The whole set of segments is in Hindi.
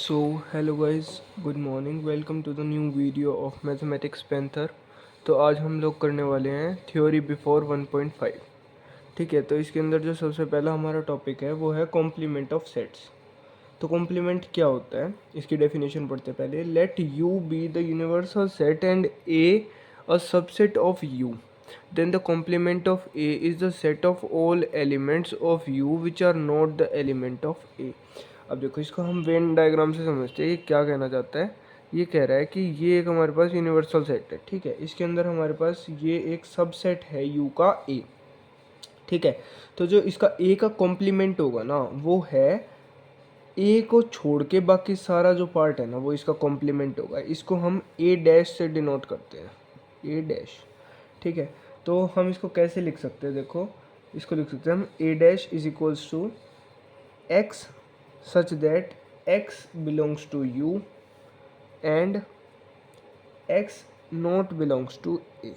So, hello guys, good morning. Welcome to the new video of Mathematics Panther. तो आज हम लोग करने वाले हैं थ्योरी बिफोर 1.5. ठीक है, तो इसके अंदर जो सबसे पहला हमारा टॉपिक है वो है कॉम्प्लीमेंट ऑफ सेट्स. तो कॉम्प्लीमेंट क्या होता है, इसकी डेफिनेशन पढ़ते पहले. Let you be the universal set and A a subset of you, then the complement of A is the set of all elements of U which are not the element of A. अब देखो, इसको हम वेन डायग्राम से समझते हैं. ये क्या कहना चाहता है, ये कह रहा है कि ये एक हमारे पास यूनिवर्सल सेट है. ठीक है, इसके अंदर हमारे पास ये एक सबसेट है U का A. ठीक है, तो जो इसका A का कॉम्प्लीमेंट होगा ना, वो है ए को छोड़ के बाकी सारा जो पार्ट है ना, वो इसका कॉम्प्लीमेंट होगा. इसको हम ए डैश से डिनोट करते हैं, ए डैश. ठीक है, तो हम इसको कैसे लिख सकते हैं, देखो इसको लिख सकते हैं हम A dash is equals to X such that X belongs to U and X not belongs to A.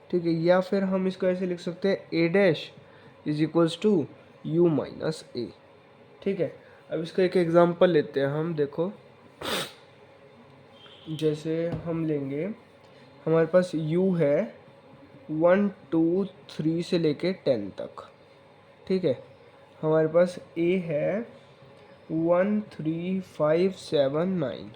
ठीक है, या फिर हम इसको ऐसे लिख सकते हैं A dash is equals to U minus A. ठीक है, अब इसका एक एग्जांपल लेते हैं हम. देखो, जैसे हम लेंगे, हमारे पास u है 1 2 3 से लेके 10 तक. ठीक है, हमारे पास a है 1 3 5 7 9.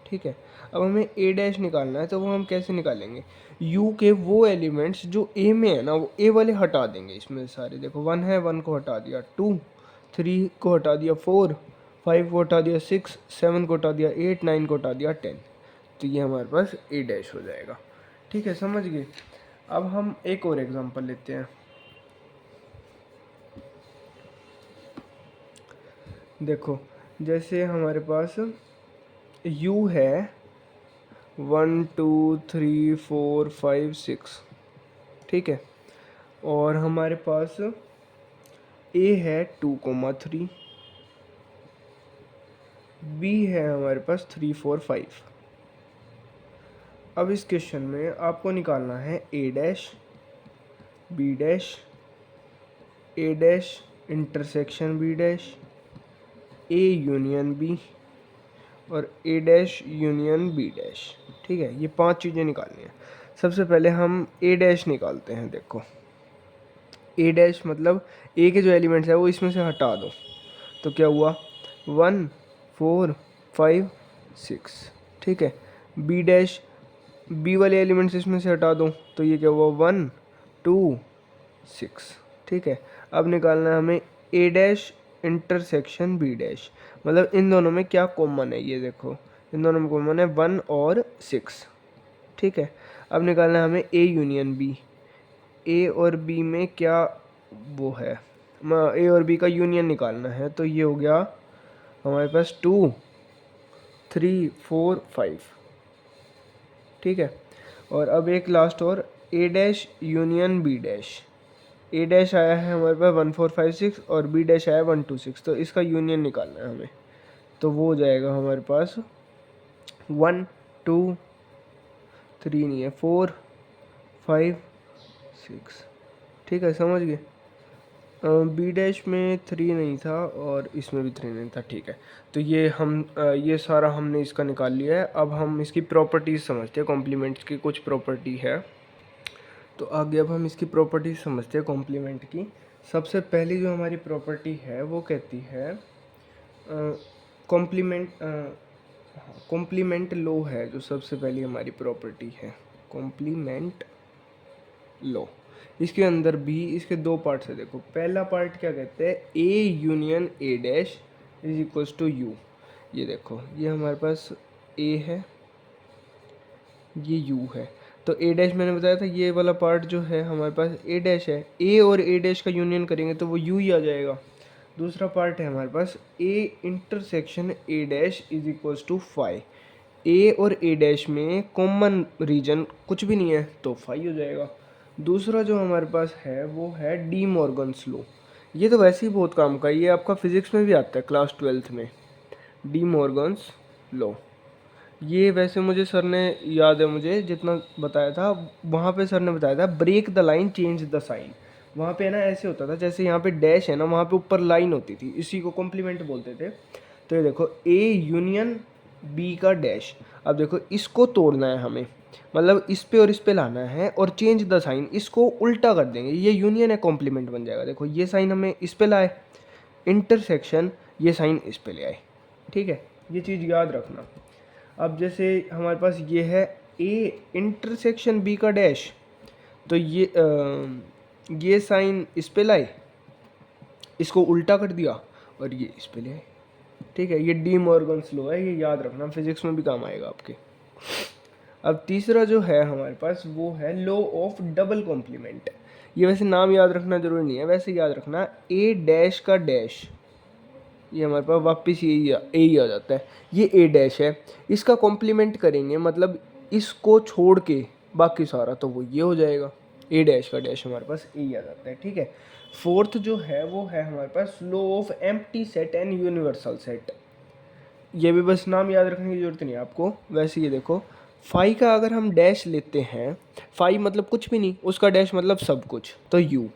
ठीक है, अब हमें a डैश निकालना है, तो वो हम कैसे निकालेंगे. u के वो एलिमेंट्स जो a में है ना, वो a वाले हटा देंगे इसमें सारे. देखो 1 है, 1 को हटा दिया, 2 3 को हटा दिया, 4 5 को हटा दिया, 6 7 को हटा दिया, 8 9 को हटा दिया, 10. तो ये हमारे पास a डैश हो जाएगा. ठीक है, समझ गए. अब हम एक और एग्जांपल लेते हैं. देखो, जैसे हमारे पास u है 1 2 3 4 5 6. ठीक है, और हमारे पास a है 2,3, b है हमारे पास 3 4 5. अब इस क्वेश्चन में आपको निकालना है a dash b dash, a dash intersection b dash, a union b और a dash union b dash. ठीक है, ये 5 चीज़ें निकालनी है. सबसे पहले हम a डैश निकालते हैं. देखो, a डैश मतलब a के जो एलिमेंट्स है वो इसमें से हटा दो, तो क्या हुआ 1 4 5 6. ठीक है, b डैश b वाले एलिमेंट्स इसमें से हटा दो, तो ये क्या हुआ 1 2 6. ठीक है, अब निकालना है हमें a dash intersection b dash, मतलब इन दोनों में क्या कॉमन है. ये देखो, इन दोनों में कॉमन है 1 और 6. ठीक है, अब निकालना है हमें a यूनियन b. a और b में क्या वो है, a और b का यूनियन निकालना है. तो ये हो गया हमारे पास 2 3 4 5. ठीक है, और अब एक लास्ट और a dash union b dash. a dash आया है हमारे पास 1 4 5 6 और b डैश आया 1 2 6, तो इसका यूनियन निकालना है हमें. तो वो हो जाएगा हमारे पास 1 2 3 नहीं है, 4 5 6. ठीक है, समझ गए. बी डैश में 3 नहीं था और इसमें भी 3 नहीं था. ठीक है, तो ये हम ये सारा हमने इसका निकाल लिया है. अब हम इसकी प्रॉपर्टीज़ समझते हैं. कॉम्प्लीमेंट्स की कुछ प्रॉपर्टी है, तो आगे अब हम इसकी प्रॉपर्टीज समझते हैं कॉम्प्लीमेंट की. सबसे पहली जो हमारी प्रॉपर्टी है वो कहती है कॉम्प्लीमेंट लो है. जो सबसे पहली हमारी प्रॉपर्टी है कॉम्प्लीमेंट लो. इसके अंदर भी इसके दो पार्ट्स है. देखो, पहला पार्ट क्या कहते हैं, A union A dash is equals to U. ये देखो, ये हमारे पास ए है, ये यू है. तो ए डैश मैंने बताया था, ये वाला पार्ट जो है हमारे पास ए डैश है. ए और ए डैश का यूनियन करेंगे तो वो यू ही आ जाएगा. दूसरा पार्ट है हमारे पास A intersection A dash is equals to phi. A और ए डैश में कॉमन रीजन कुछ भी नहीं है, तो फाई हो जाएगा. दूसरा जो हमारे पास है वो है डी मॉर्गन्स लॉ. ये तो वैसे ही बहुत काम का, ये आपका फिजिक्स में भी आता है क्लास 12th में. डी मॉर्गन्स लॉ, ये वैसे मुझे सर ने याद है, मुझे जितना बताया था वहाँ पे सर ने बताया था break the line change the sign. वहाँ पे है ना ऐसे होता था, जैसे यहाँ पे डैश है ना, वहाँ पे ऊपर लाइन होती थी, इसी को कॉम्प्लीमेंट बोलते थे. तो ये देखो ए यूनियन बी का डैश। अब देखो इसको तोड़ना है हमें, मतलब इस पे और इस पे लाना है और चेंज द साइन, इसको उल्टा कर देंगे, ये यूनियन है कॉम्प्लीमेंट बन जाएगा। देखो ये साइन हमें इस पे लाए, इंटरसेक्शन ये साइन इस पे ले आए, ठीक है, ये चीज़ याद रखना। अब जैसे हमारे पास ये है ए इंटरसेक्शन बी का डैश, तो ये साइन इस पे लाए, इसको उल्टा कर दिया और ये इस पे ले आए, ठीक है। ये डी मॉर्गन्स लॉ है, ये याद रखना, फिजिक्स में भी काम आएगा आपके। अब तीसरा जो है हमारे पास वो है लॉ ऑफ डबल कॉम्प्लीमेंट। ये वैसे नाम याद रखना जरूरी नहीं है, वैसे याद रखना ए डैश का डैश, ये हमारे पास वापस यही आ जाता है, ये ए डैश है, इसका कॉम्प्लीमेंट करेंगे मतलब इसको छोड़ के बाकी सारा, तो वो ये हो जाएगा, ए डैश का डैश हमारे पास ए आ जाता है, ठीक है। फोर्थ जो है वो है हमारे पास law of empty set and universal set. ये भी बस नाम याद रखने की जरूरत नहीं है आपको। वैसे ये देखो फाई का अगर हम डैश लेते हैं, फाई मतलब कुछ भी नहीं, उसका डैश मतलब सब कुछ, तो यू,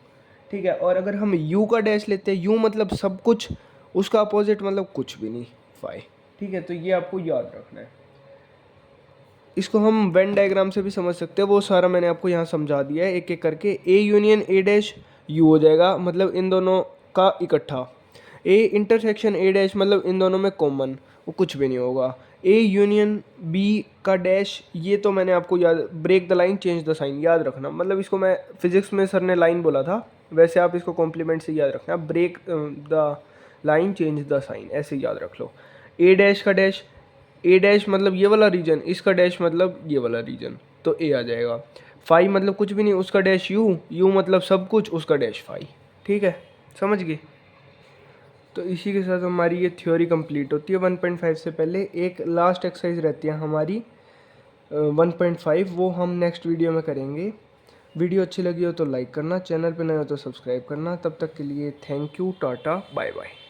ठीक है। और अगर हम यू का डैश लेते हैं, यू मतलब सब कुछ, उसका अपोजिट मतलब कुछ भी नहीं, फाई, ठीक है। तो ये आपको याद रखना है। इसको हम वेन डायग्राम से भी समझ सकते हैं, वो सारा मैंने आपको यहाँ समझा दिया है एक एक करके। ए यूनियन ए डैश यू हो जाएगा, मतलब इन दोनों का इकट्ठा। ए इंटरसेक्शन ए डैश मतलब इन दोनों में कॉमन, वो कुछ भी नहीं होगा। ए यूनियन बी का डैश, ये तो मैंने आपको याद, break the line change the sign याद रखना, मतलब इसको मैं फिजिक्स में सर ने लाइन बोला था, वैसे आप इसको कॉम्प्लीमेंट से याद रखना, break the line change the sign, ऐसे याद रख लो। ए डैश का डैश, ए डैश मतलब ये वाला रीजन, इसका डैश मतलब ये वाला रीजन, तो ए आ जाएगा। फाई मतलब कुछ भी नहीं, उसका डैश यू, यू मतलब सब कुछ, उसका डैश फाई, ठीक है, समझ गए। तो इसी के साथ हमारी ये थ्योरी कंप्लीट होती है 1.5 से पहले। एक लास्ट एक्सरसाइज रहती है हमारी 1.5, वो हम नेक्स्ट वीडियो में करेंगे। वीडियो अच्छी लगी हो तो लाइक करना, चैनल पे नए हो तो सब्सक्राइब करना। तब तक के लिए thank you, tata, bye bye.